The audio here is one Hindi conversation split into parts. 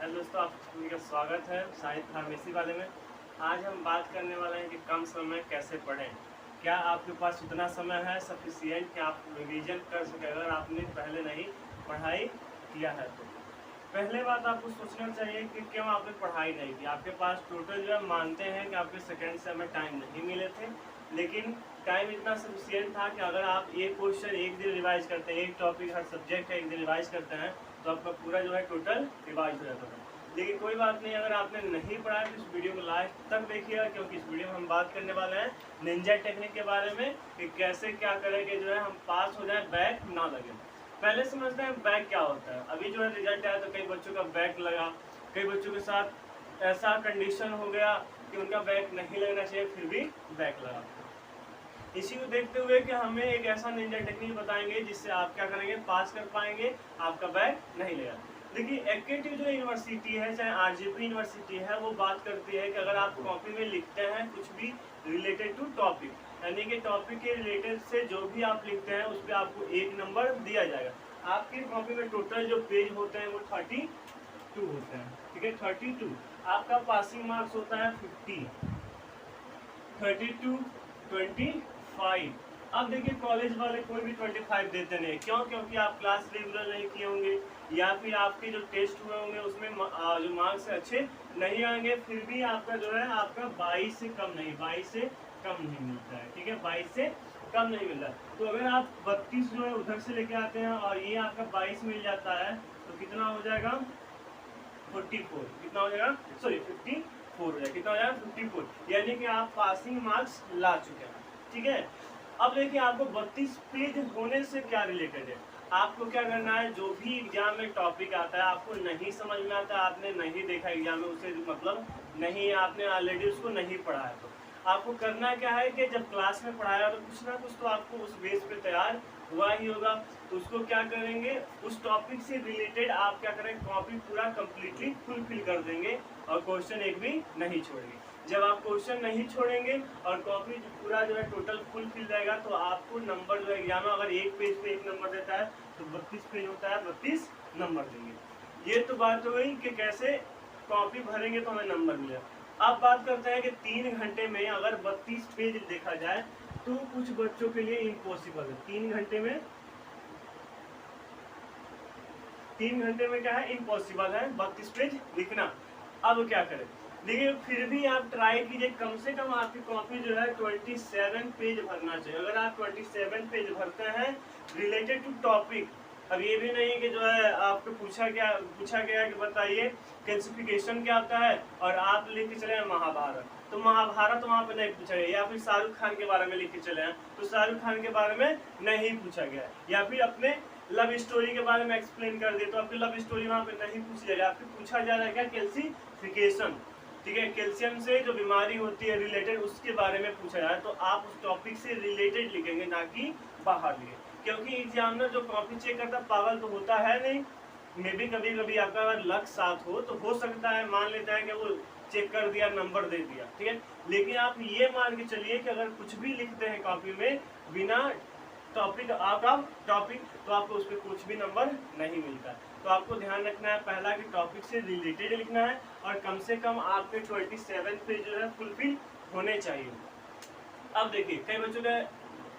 हेलो दोस्तों, आप सभी का स्वागत है साइंस फार्मेसी वाले में। आज हम बात करने वाले हैं कि कम समय कैसे पढ़ें। क्या आपके पास उतना समय है सफिशिएंट कि आप रिवीजन कर सकें अगर आपने पहले नहीं पढ़ाई किया है तो। पहले बात आपको सोचना चाहिए कि क्यों आपने पढ़ाई नहीं की। आपके पास टोटल जो है मानते हैं कि आपके सेकेंड सेम में टाइम नहीं मिले थे, लेकिन टाइम इतना सफिशिएंट था कि अगर आप एक क्वेश्चन एक दिन रिवाइज करते हैं, एक टॉपिक हर सब्जेक्ट है एक दिन रिवाइज करते हैं, तो आपका पूरा जो है टोटल रिवाइज हो जाता था। लेकिन कोई बात नहीं, अगर आपने नहीं पढ़ा है तो इस वीडियो को लास्ट तक देखिएगा, क्योंकि इस वीडियो में हम बात करने वाले हैं निंजा टेक्निक के बारे में कि कैसे क्या करेंगे जो है हम पास हो जाए, बैक ना लगे। पहले समझते हैं बैक क्या होता है। अभी जो है रिजल्ट आया तो कई बच्चों का बैक लगा, कई बच्चों के साथ ऐसा कंडीशन हो गया कि उनका बैक नहीं लगना चाहिए फिर भी बैक लगा। इसी को देखते हुए कि हमें एक ऐसा निंजा टेक्निक बताएंगे जिससे आप क्या करेंगे, पास कर पाएंगे, आपका बैक नहीं लगेगा। देखिए, एकेटिव जो यूनिवर्सिटी है चाहे आरजीपी यूनिवर्सिटी है, वो बात करती है कि अगर आप कॉपी में लिखते हैं कुछ भी रिलेटेड टू टॉपिक, यानी कि टॉपिक के रिलेटेड से जो भी आप लिखते हैं उस पर आपको 1 नंबर दिया जाएगा। आपकी कॉपी में टोटल जो पेज होते हैं वो 32 होते हैं, ठीक है, 32। आपका पासिंग मार्क्स होता है 50, 32, 25। अब देखिए, कॉलेज वाले कोई भी 25 देते नहीं। क्यों? क्योंकि आप क्लास रेगुलर नहीं किए होंगे, या फिर आपके जो टेस्ट हुए होंगे उसमें जो मार्क्स अच्छे नहीं आएंगे, फिर भी आपका जो है आपका 22 से कम नहीं, 22 से कम नहीं मिलता है, ठीक है, 22 से कम नहीं मिल रहा। तो अगर आप 32 जो है उधर से लेके आते हैं और ये आपका 22 मिल जाता है, तो कितना हो जाएगा, 44। कितना हो जाएगा, सॉरी 54 हो जाएगा। कितना हो जाएगा, 54, यानी कि आप पासिंग मार्क्स ला चुके हैं, ठीक है। अब देखिए, आपको 32 पेज होने से क्या रिलेटेड है। आपको क्या करना है, जो भी एग्जाम में टॉपिक आता है आपको नहीं समझ में आता, आपने नहीं देखा एग्जाम में, उसे मतलब नहीं, आपने ऑलरेडी उसको नहीं पढ़ा है, तो आपको करना क्या है कि जब क्लास में पढ़ाया तो कुछ ना कुछ तो आपको उस बेस पे तैयार हुआ ही होगा। तो उसको क्या करेंगे, उस टॉपिक से रिलेटेड आप क्या करेंगे, कॉपी पूरा कंप्लीटली फुलफिल कर देंगे और क्वेश्चन एक भी नहीं छोड़ेंगे। जब आप क्वेश्चन नहीं छोड़ेंगे और कॉपी पूरा जो है टोटल फुलफिल रहेगा, तो आपको नंबर जो है एग्जाम में, अगर एक पेज पे 1 नंबर देता है तो 32 पेज होता है, 32 नंबर देंगे। ये तो बात हो गई कि कैसे कॉपी भरेंगे तो हमें नंबर मिलेगा। अब बात करते हैं कि 3 घंटे में अगर 32 पेज देखा जाए तो कुछ बच्चों के लिए इम्पॉसिबल है। 3 घंटे में, 3 घंटे में क्या है, इम्पॉसिबल है 32 पेज लिखना। अब क्या करें, देखिए फिर भी आप ट्राई कीजिए, कम से कम आपकी कॉपी जो है 27 पेज भरना चाहिए। अगर आप 27 पेज भरते हैं रिलेटेड टू टॉपिक, अब ये भी नहीं कि जो है आपको पूछा गया कि बताइए क्लासिफिकेशन क्या होता है और आप लिख के चले महाभारत, तो महाभारत वहाँ पे नहीं पूछा गया। या फिर शाहरुख खान के बारे में लिख के चले हैं तो शाहरुख खान के बारे में नहीं पूछा गया। या फिर अपने लव स्टोरी के बारे में एक्सप्लेन कर दिए तो आपकी लव स्टोरी वहाँ पे नहीं पूछी जाएगी, आपकी पूछा जा रहा है क्या, कैल्सिफिकेशन, ठीक है, कैल्शियम से जो बीमारी होती है रिलेटेड उसके बारे में पूछा जा रहा है, तो आप उस टॉपिक से रिलेटेड लिखेंगे, ना कि बाहर लिखेंगे। क्योंकि एग्जामिनर जो कॉपी चेक करता पागल तो होता है नहीं। मे भी कभी कभी आपका अगर लक साथ हो तो हो सकता है, मान लेता है कि वो चेक कर दिया, नंबर दे दिया, ठीक है। लेकिन आप ये मान के चलिए कि अगर कुछ भी लिखते हैं कॉपी में बिना टॉपिक आउट ऑफ टॉपिक, तो आपको उस पर कुछ भी नंबर नहीं मिलता। तो आपको ध्यान रखना है पहला कि टॉपिक से रिलेटेड लिखना है और कम से कम आपके 27 पेज जो है फुलफिल होने चाहिए। अब देखिए, कई बच्चों का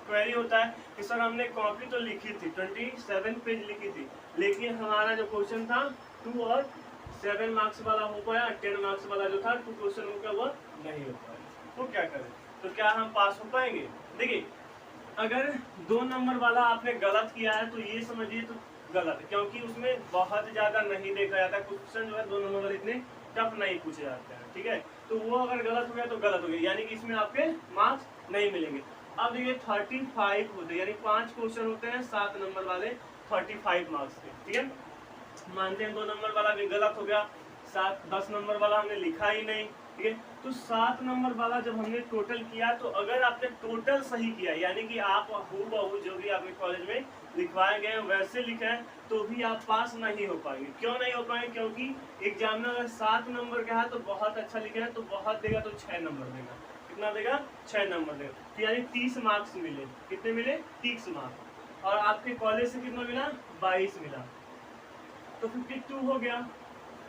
क्वेरी होता है कि सर हमने कॉपी तो लिखी थी, 27 पेज लिखी थी, लेकिन हमारा जो क्वेश्चन था 2 और 7 मार्क्स वाला हो पाया, 10 मार्क्स वाला जो था 2 क्वेश्चन हो गया वो नहीं हो पाया, तो क्या करें, तो क्या हम पास हो पाएंगे। देखिए, अगर 2 नंबर वाला आपने गलत किया है तो ये समझिए तो गलत है, क्योंकि उसमें बहुत ज़्यादा नहीं देखा जाता, क्वेश्चन जो है 2 नंबर वाले इतने टफ नहीं पूछे जाते हैं, ठीक है। तो वो अगर गलत हो गया तो गलत हो गया, यानी कि इसमें आपके मार्क्स नहीं मिलेंगे। अब देखिए 35 होते हैं, यानी 5 क्वेश्चन होते हैं 7 नंबर वाले, 35 मार्क्स के, ठीक है। मानते हैं 2 नंबर वाला भी गलत हो गया, 10 नंबर वाला हमने लिखा ही नहीं, ठीक है। तो 7 नंबर वाला जब हमने टोटल किया, तो अगर आपने टोटल सही किया, यानी कि आप हूबहू जो भी आपके कॉलेज में लिखवाए गए हैं वैसे लिखे हैं, तो भी आप पास नहीं हो पाएंगे। क्यों नहीं हो पाएंगे, क्योंकि एग्जामिनर अगर 7 नंबर का है तो बहुत अच्छा लिखे हैं, तो बहुत देगा तो 6 नंबर देगा। कितना देगा, 6 नंबर देगा, तो यानी 30 मार्क्स मिले। कितने मिले, 30 मार्क्स। और आपके कॉलेज से कितना मिला, 22 मिला, तो 52 हो गया।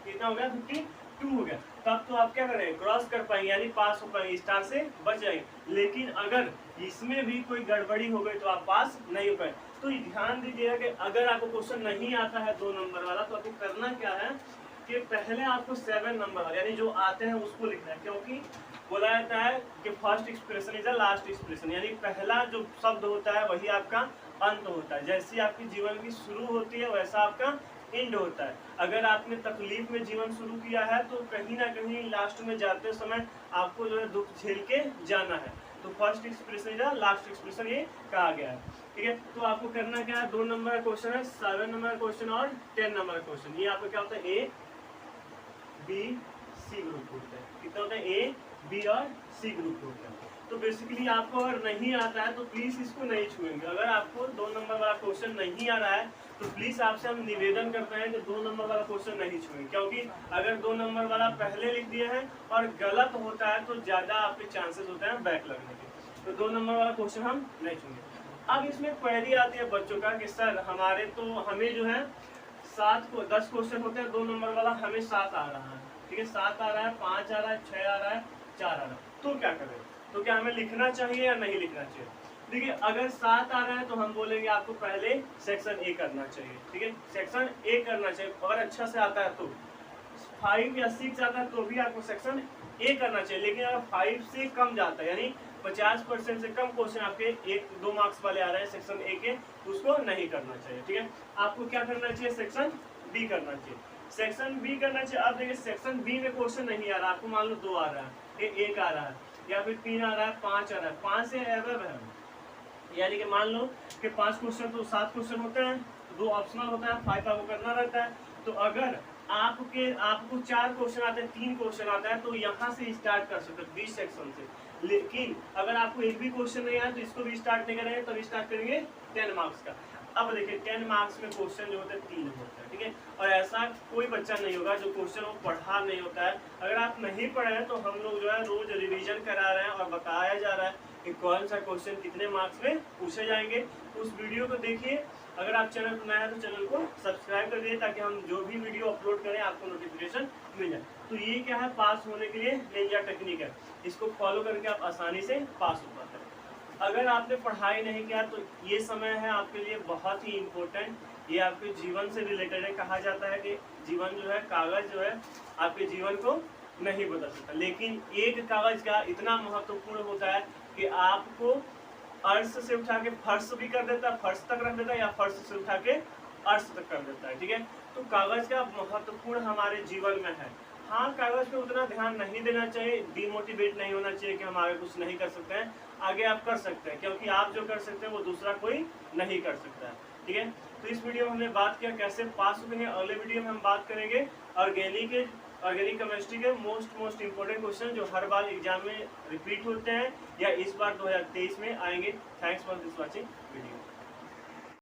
कितना हो गया 52 हो गया। तब तो आप क्या करेंगे, क्रॉस कर पाएंगे यानी पास हो पाएंगे, स्टार से बच जाएंगे। लेकिन अगर इसमें भी कोई गड़बड़ी हो गई तो आप पास नहीं हो पाए। तो ध्यान दीजिएगा कि अगर आपको क्वेश्चन नहीं आता है 2 नंबर वाला तो आपको करना क्या है कि पहले आपको 7 नंबर वाला यानी जो आते हैं उसको लिखना है, क्योंकि बोला जाता है कि first expression is the last expression, यानी पहला जो शब्द होता है वही आपका अंत होता है। जैसी आपकी जीवन की शुरू होती है वैसा आपका एंड होता है। अगर आपने तकलीफ में जीवन शुरू किया है तो कहीं ना कहीं लास्ट में जाते समय आपको जो है दुख झेल के जाना है। तो फर्स्ट एक्सप्रेशन या लास्ट एक्सप्रेशन ये कहा गया है, ठीक है। तो आपको करना क्या है, 2 नंबर का क्वेश्चन है, 7 नंबर का क्वेश्चन और 10 नंबर का क्वेश्चन। ये आपका क्या होता है, ए बी सी ग्रुप होता है। कितना होता है, ए बी और सी ग्रुप होता है। तो बेसिकली आपको अगर नहीं आता है तो प्लीज इसको नहीं छुएंगे। अगर आपको 2 नंबर वाला क्वेश्चन नहीं आ रहा है तो प्लीज आपसे हम निवेदन करते हैं कि 2 नंबर वाला क्वेश्चन नहीं छुएंगे, क्योंकि अगर 2 नंबर वाला पहले लिख दिया है और गलत होता है तो ज्यादा आपके चांसेस होते हैं बैक लगने के। तो 2 नंबर वाला क्वेश्चन हम नहीं छुएंगे। अब इसमें क्वेरी आती है बच्चों का कि सर हमारे तो हमें जो है 10 क्वेश्चन होते हैं 2 नंबर वाला, हमें 7 आ रहा है, ठीक है, 7 आ रहा है, 5 आ रहा है, 6 आ रहा है, 4 आ रहा है, तो क्या करें, तो क्या हमें लिखना चाहिए या नहीं लिखना चाहिए। देखिए अगर 7 आ रहा है तो हम बोलेंगे आपको पहले सेक्शन ए करना चाहिए, ठीक है, सेक्शन ए करना चाहिए। अगर अच्छा से आता है तो 5 या 6 आता है तो भी आपको सेक्शन ए करना चाहिए। लेकिन अगर 5 से कम जाता है यानी 50% से कम क्वेश्चन आपके 1-2 मार्क्स वाले आ रहे हैं सेक्शन ए के, उसको नहीं करना चाहिए, ठीक है। आपको क्या करना चाहिए, सेक्शन बी करना चाहिए, सेक्शन बी करना चाहिए। अब देखिए सेक्शन बी में क्वेश्चन नहीं आ रहा, आपको मान लो 2 आ रहा है, 1 आ रहा है, या फिर 3 आ रहा है, 5 आ रहा है, 5 से एबव है, यानी कि मान लो कि 5 क्वेश्चन तो 7 क्वेश्चन होते हैं, 2 ऑप्शनल होता है, 5 आपको करना रहता है। तो अगर आपको 4 क्वेश्चन आते हैं, 3 क्वेश्चन आता है तो यहाँ से स्टार्ट कर सकते हैं 20 सेक्शन से। लेकिन अगर आपको एक भी क्वेश्चन नहीं आया तो इसको भी स्टार्ट नहीं करेंगे, तब स्टार्ट करेंगे 10 मार्क्स का। अब देखिए 10 मार्क्स में क्वेश्चन जो होते हैं 3 होता है, ठीक है। और ऐसा कोई बच्चा नहीं होगा जो क्वेश्चन वो पढ़ा नहीं होता है। अगर आप नहीं पढ़े हैं तो हम लोग जो है रोज रिवीजन करा रहे हैं और बताया जा रहा है कि कौन सा क्वेश्चन कितने मार्क्स में पूछे जाएंगे। उस वीडियो को देखिए। अगर आप चैनल पर नया है तो चैनल को सब्सक्राइब कर दीजिए ताकि हम जो भी वीडियो अपलोड करें आपको नोटिफिकेशन मिल जाए। तो ये क्या है, पास होने के लिए निंजा टेक्निक है, इसको फॉलो करके आप आसानी से पास हो पाते हैं। अगर आपने पढ़ाई नहीं किया तो ये समय है आपके लिए बहुत ही इम्पोर्टेंट, ये आपके जीवन से रिलेटेड है। कहा जाता है कि जीवन जो है, कागज जो है आपके जीवन को नहीं बदल सकता, लेकिन एक कागज का इतना महत्वपूर्ण होता है कि आपको अर्श से उठा के फर्श भी कर देता है, फर्श तक रख देता है, या फर्श से उठा के अर्श तक कर देता है, ठीक है। तो कागज का महत्वपूर्ण हमारे जीवन में है। हाँ, कागज पे उतना ध्यान नहीं देना चाहिए, डिमोटिवेट नहीं होना चाहिए कि हम आगे कुछ नहीं कर सकते हैं। आगे आप कर सकते हैं, क्योंकि आप जो कर सकते हैं वो दूसरा कोई नहीं कर सकता है, ठीक है। तो इस वीडियो में हमने बात किया कैसे पास होंगे। अगले वीडियो में हम बात करेंगे ऑर्गेनिक केमिस्ट्री के मोस्ट इंपोर्टेंट क्वेश्चन जो हर बार एग्जाम में रिपीट होते हैं या इस बार 2023 में आएंगे। Thanks for this watching video.